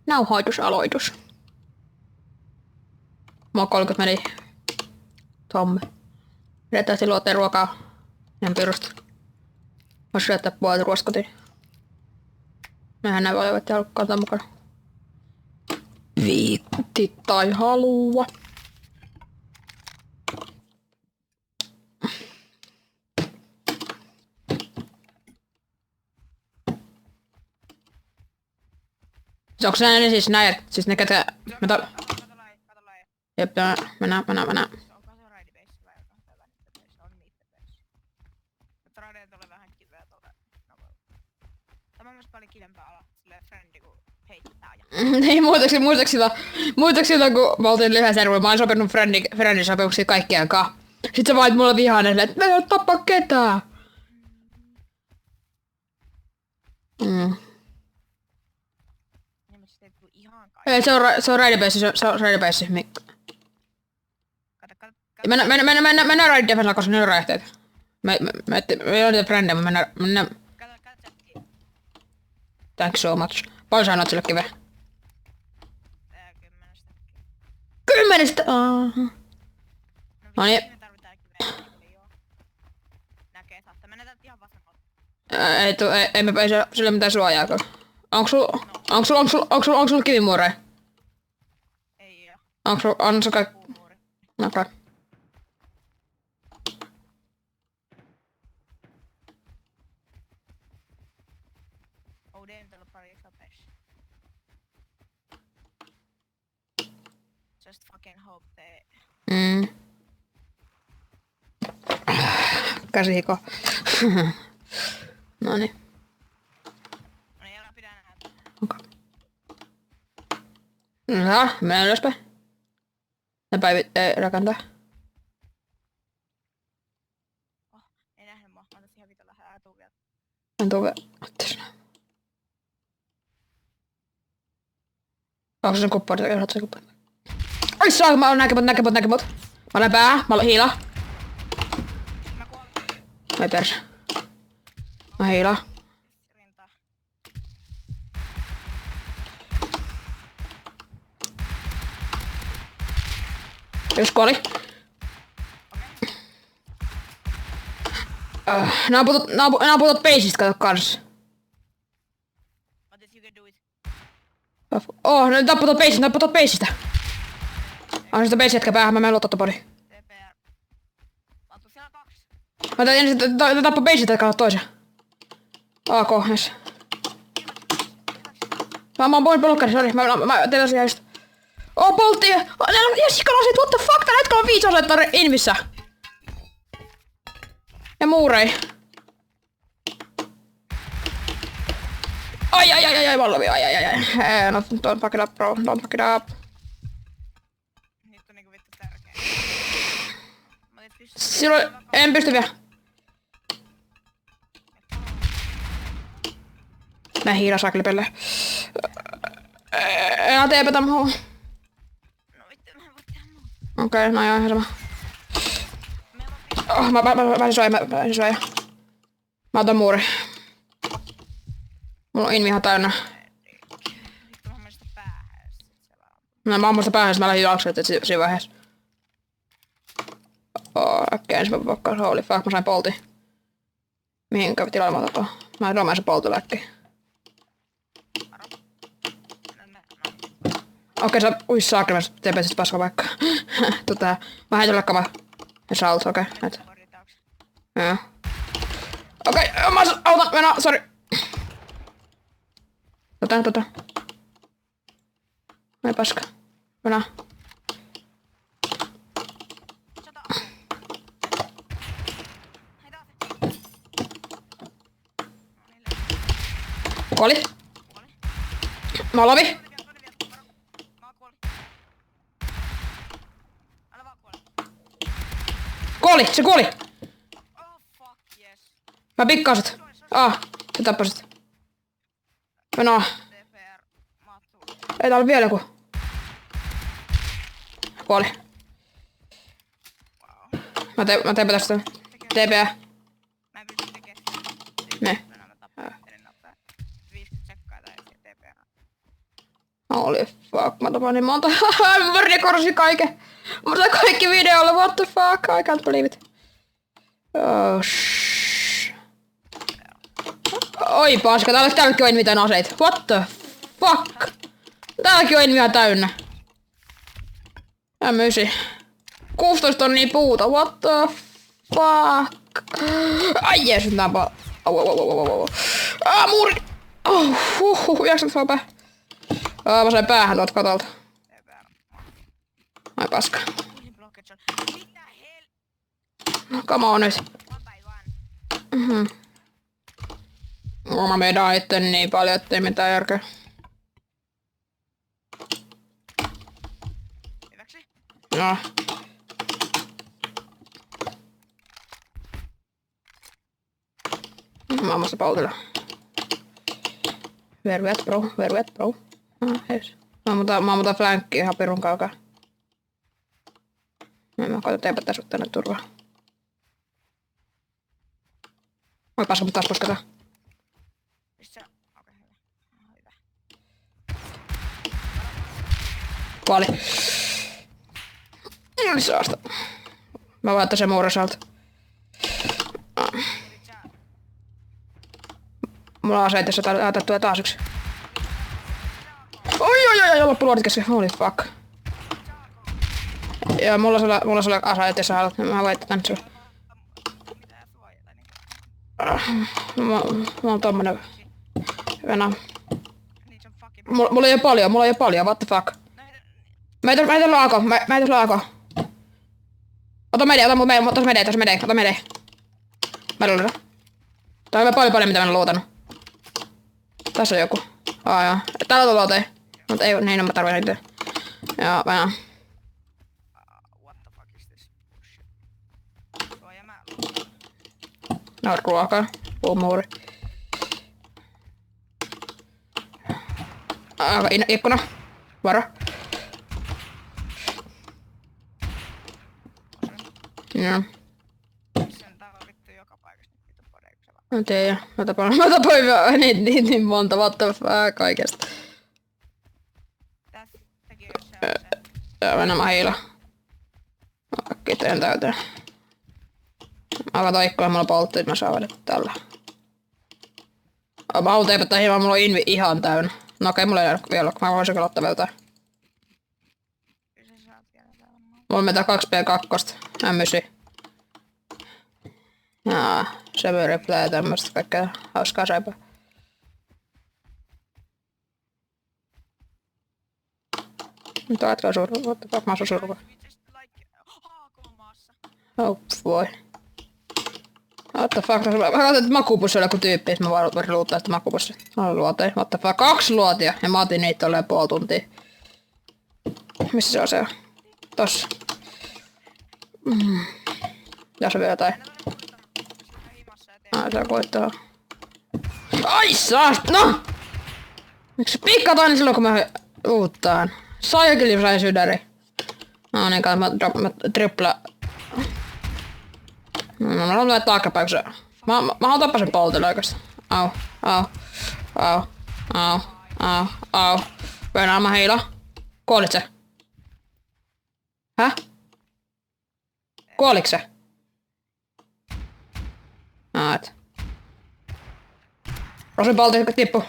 Nauhoitusaloitus. Mulla 30 meni. Tommi. Pidetään silloin ruokaa. Ihan pirusta. Voisi syöttää puolet ruoasta kotiin. Mehän näin valitaan, että halukkaan tämän mukana. Viitti tai halua. Onko se ne siis näin, siis ne ketkä... Kato lai. Jep, mennään. Onko se raidibase vai onko se välittäbase? On miittäbase. Mutta raideet oli vähän kiveä tuolle nopeudelle. Tämä on myös paljon kivempää ala silleen frendi kun heittää ja... Ei muutaksi silloin kun me oltiin lyhyessä servuilla, mä olin sopinut friendin sopimuksia kaikkien kanssa. Sit sä vaat mulle vihainen, että mä en oo tappaa ketään. Niin mä sit ei tuu ihan kaikki. Ei, se on raidibase, se on raidibase. Kato. Mennään raid defensella, koska ne on räjähteitä. Me ei ole niitä frändejä, mennään... Kato chattiin. Thanks so much. Paljon sä annat sille kiveä? 10 stäkkiä. 10! No niin. me tarvitaan kiveä, eli joo. Näkee, saatte mennä täältä ihan vasemmalta. Ei sille mitään suojaa. Onks sul kivimuureja? Ei oo. Onks sul kaikki? Puumuuri. Okei. ODM tuolla pari kapeissa. Just fucking hope they... Käsihiko. Noniin. No niin, älä pidä näitä. Okei. No, mennään ylöspäin. Ne päivit rakentaa. Oh, ei nähnyt mua. Mä otan ihan vito lähellä tuu vielä. En tuu vielä. Ottais nää. Onko se sen kuppari? Oot sen kuppari? Ai saa, mä oon näkemut. Mä olen pää, mä olen hiila. Mä kuolin. Ai perse. Mä hiila. Rintaa. Yksi kuoli. Nää on putot peisistä, kato kans. But if you can do it. Ne tapputot peisistä. Anna sitä peisiä jätkä päähän, mä menen luottaa podi. TPR. Mä oon siellä 2. Mä tein ensin tappu peisistä, että kato toisen. AK, yes. Mä oon blokkari, sori. Mä tein asiaa just. Poltti! Näillä on ihan sikalaseet, what the fuck? Tällä hetkellä on 5 asetta invissä. Ja muurei. Ai, vallovi, ai. No, don't fuck it up, bro. Don't fuck it up. Nyt on niinku vittu tärkeä. Mä otin pysty. Silloin en pysty vielä. Mä hiilan saklipelle. Enää teepätä muuhun. No vittu, mä en voi tehdä muuta. Okei, no joo, ihan sama. Meillä on Mä pääsin suojaa. Mä otan muuri. Mulla on invi ihan täynnä. vittu, mä menen sitä päähän ja sit siellä on. No, mä ammun sitä päähän, mä lähdin juoksuun, että siinä vaiheessa. Äkkiä ensin pakkaan, holy fuck, mä sain poltin. Mihinkä tilalle mä otan? Mä romaan se poltilla äkkiä. Okei, sä ui saakka, mä teepä sit paska vaikka. Mä heitän lakkamaan. Ja sä olet, okei. Joo. Okei, mä autan, mennään, sori. Ei paska. Mennään. Kuoli. Mä lovi. Kuoli, se kuoli. Oh fuck yes. Mä pikkauset. Se tappasit. Mennään. TPR maattuu. Ei täällä vielä joku. Kuoli. Wow. Mä teen tästä. TP. Mä en pysty tekemään sitä. Ne. Mä tapparin nopea. 50 sekkaa tai TPR. Mä Holy fuck, mä tapan niin monta. Mä rekorsin kaiken. Mä sain kaikki videolle, what the fuck, I can't believe it. Oh, oi paska, täälläkin on mitään aseita. What the fuck? Täälläkin on ihan täynnä. M9. 16 tonnia puuta, what the fuck? Ai jees, nyt nää au. Muuri! Oh, 90 HP. Mä sain päähän tuolta katolta. Ai paska. No, come on nyt. Mä medaan itteni niin paljon, ettei mitään järkeä. Hyväksi. No. Mä oon pautilla. Where we at bro? Heis. Mä oon flankkiin ihan pirun kaukaa. Mä koitan teepättää sut tänne turvaan. Oi paska, mutta taas pusketaan. Missä? Okei, hyvä. Kuoli. Saasta. Mä vaan sen muurasalta. Mulla on aseita, jos otettua taas yksi. Oi, loppu luodit kesken. Holy fuck. Joo, mulla on sulle aseita, jos sä haluat. Mä voin tänne sulle. Mulla on tommonen. Venä. Mulla ei oo paljon, what the fuck. Mä ei tuossa laako. Ota mede. Mä luulen. Tää on paljon mitä mä en luutanut. Tässä on joku. Joo. Täällä on luoteja. Mut ei niin, mä tarvitsen niitä. Joo, vähän. What the fuck is this? No, ruokaa. Puumuuri. Ikkuna. Varo. Joo. Sen täällä on vittu joka paikassa nyt vittu podeiksi. Mä tiedän. Mä tapoin niin monta, what the fuck kaikesta. Tässäkin jos se on se. Joo, mennä mä hiilaan. Mä kiteen täyteen. Mä katon ikkunan, mulla poltti, että mä saan vedettä tällä. Mä haluan teipä hieman, mulla on invi ihan täynnä. No okei, mulla ei ole vielä, mä voisin kyllä ottaa vielä jotain. Kyllä sä saat vielä täällä. Mulla on meitä 2P2, M9. Jaa, Seven Replay ja tämmöstä kaikkea hauskaa saipaa. Nyt oletko surva? What the fuck, mä asun surva. Oh boy. What the fuck, mä katsoin, että makupussi oli joku tyyppi, että mä vaan luuttaa sitä makupussi. Oli luoteja, what the fuck, 2 luotia, ja mä otin niitä tolleen puoli tuntia. Missä se on se? Tossa. Tässä on vielä jotain. Se koittaa. Ai saast, no! Miksi pikkataan niin silloin kun mä uuttaan? Sai kyllä sai sydäri. No niin, mä tripla. No mä haluan taakkapäin, kun se... Mä haluan tappaa sen poltilla oikeesti. Au. Venää mä heila. Kuolit se? Häh? Kuoliks se? Et. Rosin polti, se tippu.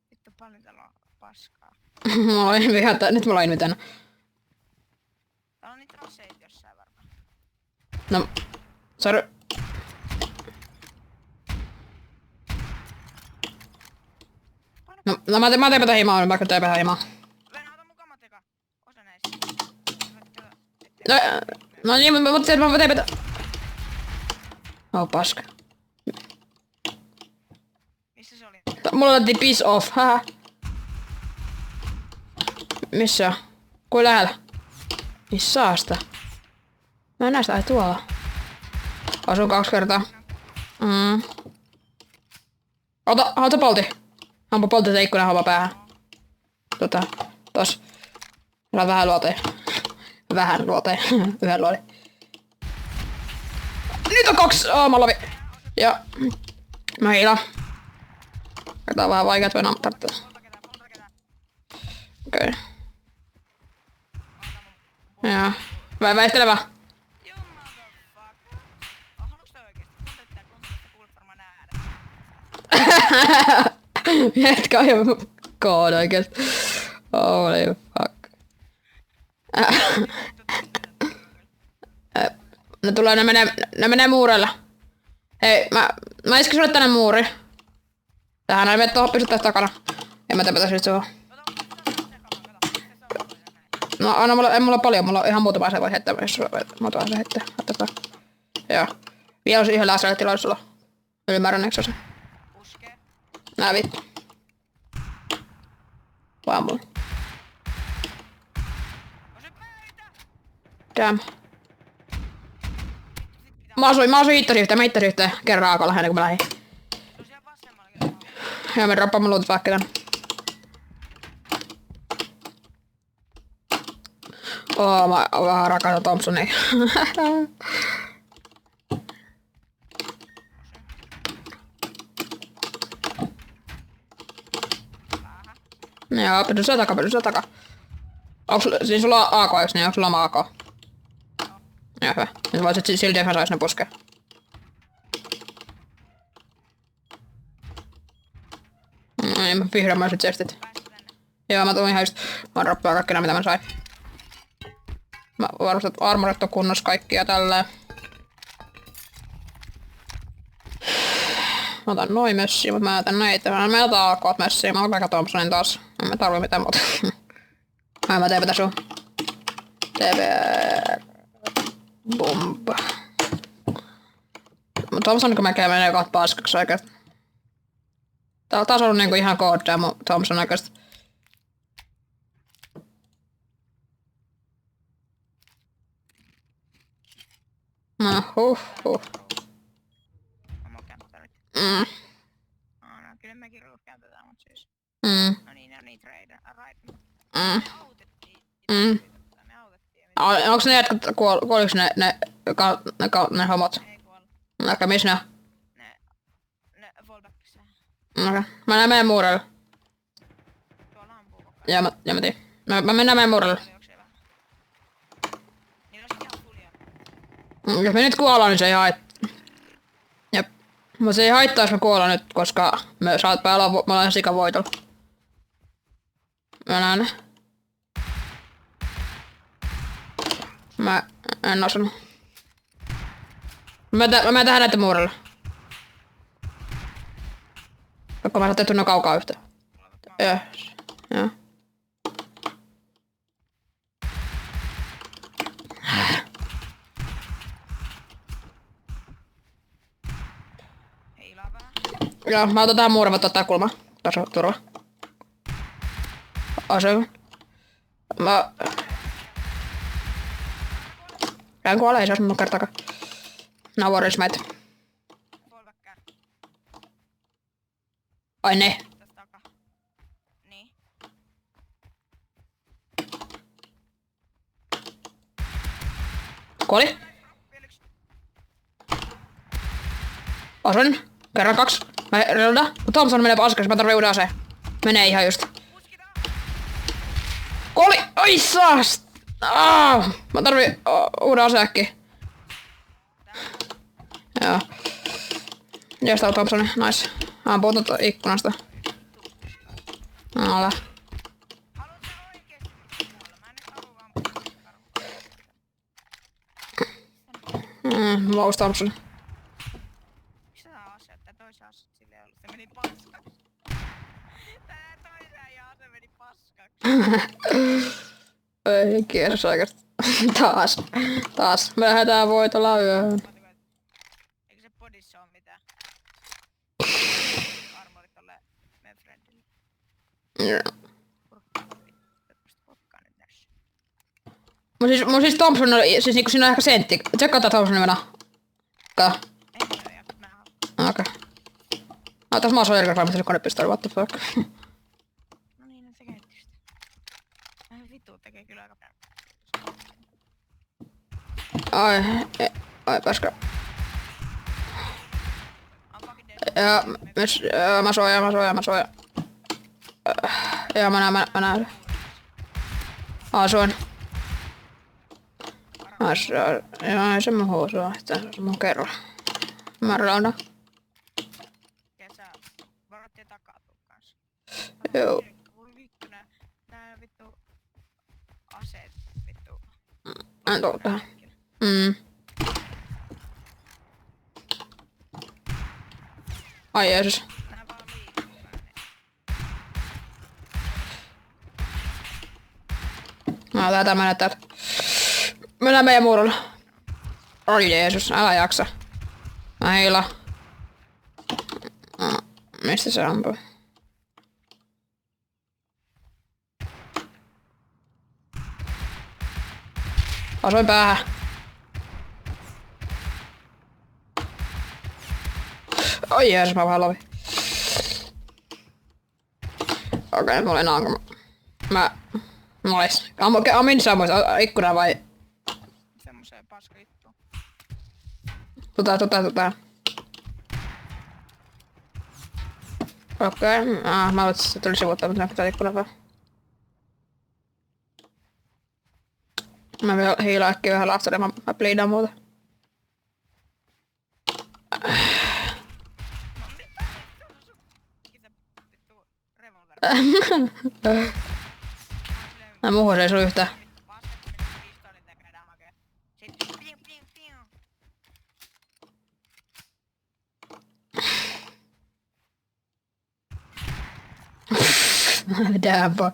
Vittu paljon täällä on paskaa. Nyt mulla on invi tänne. Täällä on niitä aseita jossain varmaan. No, sorry. No mä teen tätä himaa, mä teen tätä himaa. Venä, ota mukaan mateka. Osa näistä. No niin, mä teen tätä. Oh paska. Missä se oli? Mulla otettiin piece off, haha. Missä? Kuin lähellä? Missä sitä? Mä en näe sitä, ai tuolla. Asun 2 kertaa. Ota polti. Ampa polti se ikkunan homma päähän. Tos. Meillä on vähän luoteja. Yhden luoteja. Nyt box! Mä lovi. Ja... Mä hiilaan. Tää on vähän vaikeet venää, mutta tarvittaa. Okei. Joo. Väistelevä. Jätkä on jo kood oikeesti. Holy fuck. Ne menee muureilla. Hei, mä iskin sulle tänne muuri. Tähän ei mene tohon, pysy tässä takana. En mä tepätä sit sua. No anna mulla, ei mulla paljon, mulla on ihan muutama ase voi heittää, jos muutama ase heittää. Otetaan. Joo. Vielä olisi yhdellä aseella tilalla sulla. Ylimääräinen ase. Nää vittu. Vaan mulla. Damn. Mä asuin hittasi yhteen. Kerran aakalla ennen kuin mä lähdin. Joo, me droppaamme luutit vaikka tän. Mä vähän rakastan Thompsonia. Joo, pysy siellä takaa. Siis sulla on AK, eiks niin? Onks sulla oma AK? Joo, hyvä. Nyt voisit silti ihan sais ne puskea. Niin, mä vihdoin sit chestit. Joo, mä tuun ihan just... Mä droppaa kaikki nää mitä mä sain. Mä varustan, että armorit on kunnossa kaikki ja tälleen. Mä otan noin messiin, mut mä jätän näitä. Mä jätän AK:t messiin, mä otan aika Thompsonin taas. En mä tarvii mitään muuta. Mä teepätä sun. TVR... Bomb. Mut Thompson kun mäkään menee kohta paskaksi oikeesti. Tää on taas ollut niinku ihan koodia mun Thompson oikeesti. No huh. No kyllä mekin ruuhkäytetään, mut siis. No niin, trader, right. Me autettiin. Onks ne jätkät, kuoliks ne homot? Ei kuollut. Okei, missä ne on? Ne fallbackissa. Okei, mä näen meidän muurelle. Tuolla ampuu koko ajan. Mä tiedän. Mä mennään meidän muurelle. Niillä on ihan fulia. Jos me nyt kuollaan, niin se ei haittaa. Jep. Mut se ei haittaa, jos me kuollaan nyt, koska me saattaa olla, mä olen sikavoitolla. Mä näen ne. Mä en osunut. Mä tähän näette muurelle. Joko mä saatte tunne kaukaa yhtään. Joo. Joo, mä otan tähän muurin, mutta ottaa kulmaa. Taso, turva. Asu. Mä... Käyn kuolee, ei se ois mun kertaakaan. No worries, mate. Ai ne. Niin. Kuoli. Osun. Kerran 2. Mä reloadaan. Thompson menee paskaksi, mä tarvii uuden aseen. Menee ihan just. Kuoli! Oi saast! Mä tarvii uuden aseäkkiä. Joo. Jos tää on Thompsoni, nice. Ampuu tuota ikkunasta. Ala. Mous Thompson. Missä tää aseet? Tää toisen aseet silleen ollut. Se meni paskaksi. Tää toisen ase meni paskaksi. Ei kierros oikeesti. Taas. Me lähdetään voitolla yöhön. Eikö se podissa oo mitään? Armorit tolleen meidän friendille. Joo. Porkkaa nyt näissä. Mun siis Thompson oli, siis niinku siinä on ehkä sentti. Tsekkaa tää Thompsonin mennä. Kaa. Ei oo ja mä haluan. Okei. Tässä mä oon erikoisvalmistelun konepistoli, what the fuck. No niin, se käytti sitä. Vittu tekee kyllä aika paljon. Ai paska. Ja myös, mä suojaan. Joo, mä näen. Asuin. Joo, ei se mun huusua, että se on mun kerran. Mä rauna. Kesä. Varattiin takatuu kans. Joo. Voi vittu nää vittu aseet vittu. En tuu tähän. Ai Jeesus. Nää vaan liikkuu niin. Mä täältä mennä täältä. Mennään meidän muurolle. Oi Jeesus, älä jaksa. Mä heila. Mistä se ampuu? Asuin päähän. Oi Jeesus, mä vähän lovin. Okei, mä olin ankama. Mä olis. Amin sammuis ikkuna vai? Semmoseen paskalittuun. Tota. Okei, mä luulen, että se tuli sivuttaa, mutta näkyy ikkuna vaan. Mä vielä hiilaan äkkiä vähän lahtari, mä bleedaan muuta. Mä muuhun ei suu yhtään. Damn boy.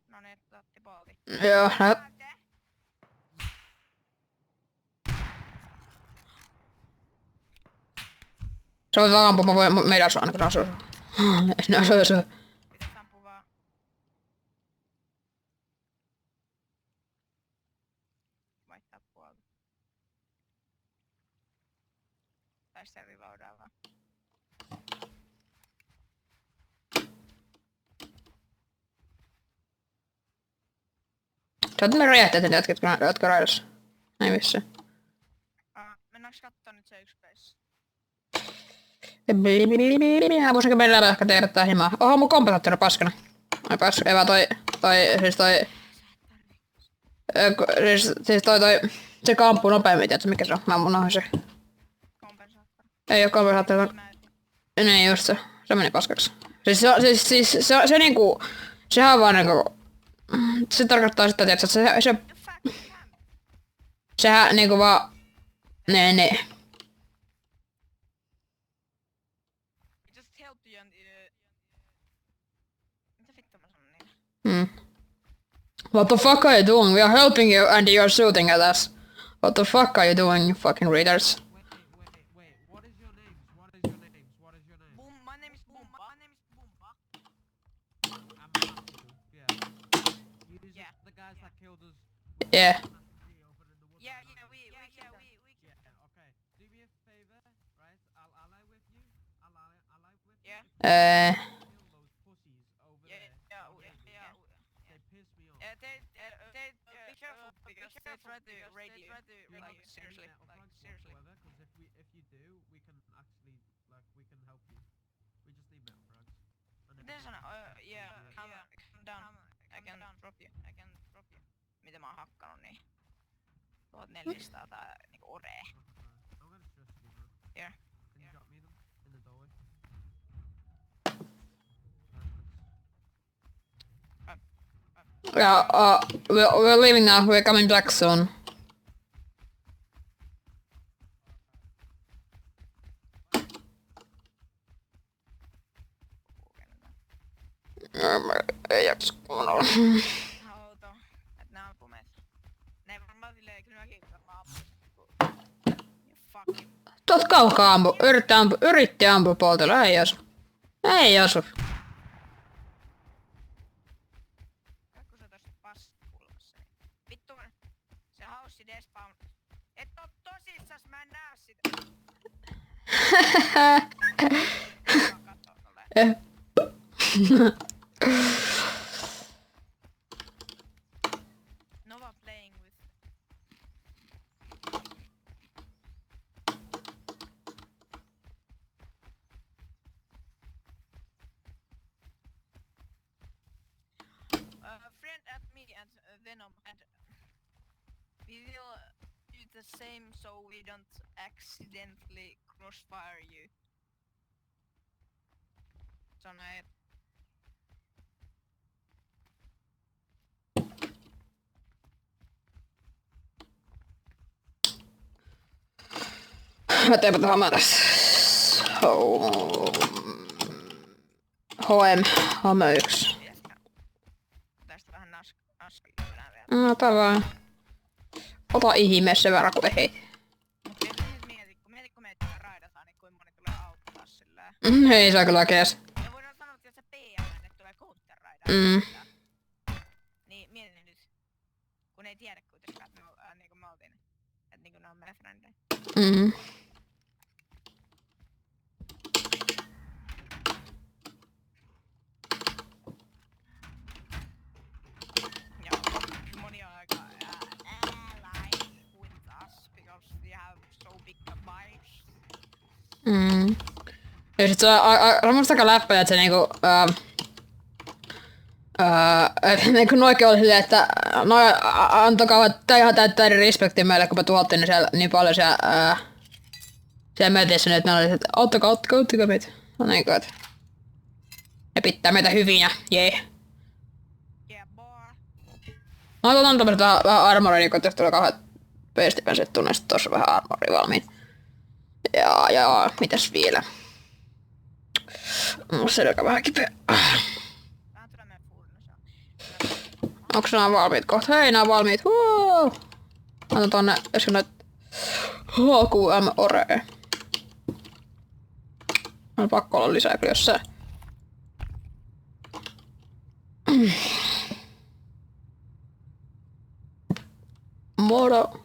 No niin, otti polvi. Joo, se on vaan ampua, meidän asua aina kun asuu. Ne asuu. Pitäis ampua vaan. Vaihtaa puolta. Tai sitä reloadaa vaan. Sä oot ne räjähteet ne jotka raidassa. Ei missään. Mennäänkö kattoo nyt se yksi base? Voisinko meillä ehkä tehdä tää himaa? Oho, mun kompensaattori paskana. Ai pasku, ei vaan siis toi se kampuu nopeammin, tiedätkö mikä se on? Mä unohdin se. Kompensaattori. Ei oo kompensaattori. Niin just se. Se meni paskaksi. Siis se niinku, sehän on vaan niinku, se tarkoittaa sitä, tiedätkö, että sehän niinku vaan, ne. Just help you and mitä vittu mä sanon niin? What the fuck are you doing? We are helping you and you're shooting at us. What the fuck are you doing, you fucking readers? Wait. What is your names? What is your name? Boom, my name is Boomba. I'm Maximal, yeah. You Yeah. the guys that killed us. Yeah. Yeah, we Yeah, okay. Do me a favor, right? I'll ally with you. Yeah. Kill those pussies over there. They piss me off. Be careful because they try to raid you. Like seriously. Whatsoever, because if you do, we can actually we can help you. We just need map frags. There's an calm down. I can drop you. Mitä mä oon hakkanut niin? 1400 tai niinku oree. I'm gonna stress you now. Yeah. Can you drop me them in the doorway? Yeah, we're leaving now. We're coming back soon. Ei jaksa kuunnella. Outo. Et nää ampuu meitä. Ne ei varmaan silleen, kyllä mäkin varmaan ampuisin. You fucking. Tuot kaukaa ampu. Yritti ampua poltella. Ei osu. Kaikku sä tosta paskullassa. Vittu. Se haussi despawn. Et oo tosissas, mä en näe sitä. Mä kattoo tolleen. Nova playing with Venom and we will do the same so we don't accidentally crossfire you. Se on näin. Mä teenpä tähän mä tässä. Home 1. Tästä vähän naskillaan vielä. No tavaa. Ota ihmeessä sen verran kuin ei. Mut jos nyt mieti kun meitä raidataan, niin kuinka moni tulee auttaa silleen. Ei saa kyllä kees. Ja voidaan sanoa, että jos se PM tulee counter raidaan. Niin mieti nyt. Kun ei tiedä kuitenkaan, että niinku me oltiin. Et niinku ne on meidän frendejä. Joo, moni on aika allies with us because we have so big bikes. Ja sit se on musta aika läppä, että se niinku... niinku noikin oli silleen, että no antakaa ihan täyttäinen respekti meille, kun me tuhottiin ne siellä niin paljon siellä metissä, että ne oli, että auttakaa meitä. No niinku, että ne pitää meitä hyvinä, jee. Yeah boy. Mä otan tämmöset vähän armoria, niin kun jos tulee kauheat pestipenset tunne, sit tossa vähän armoria valmiin. Ja mitäs vielä? Mun selkä vähän kipeä. Vähän tulee meidän furnossa. Onks nää valmiit kohta? Hei, nää on valmiit. Wow. Mä otan tonne, jos näet HQM Ore. On pakko olla lisää kyllä jossain. Moro.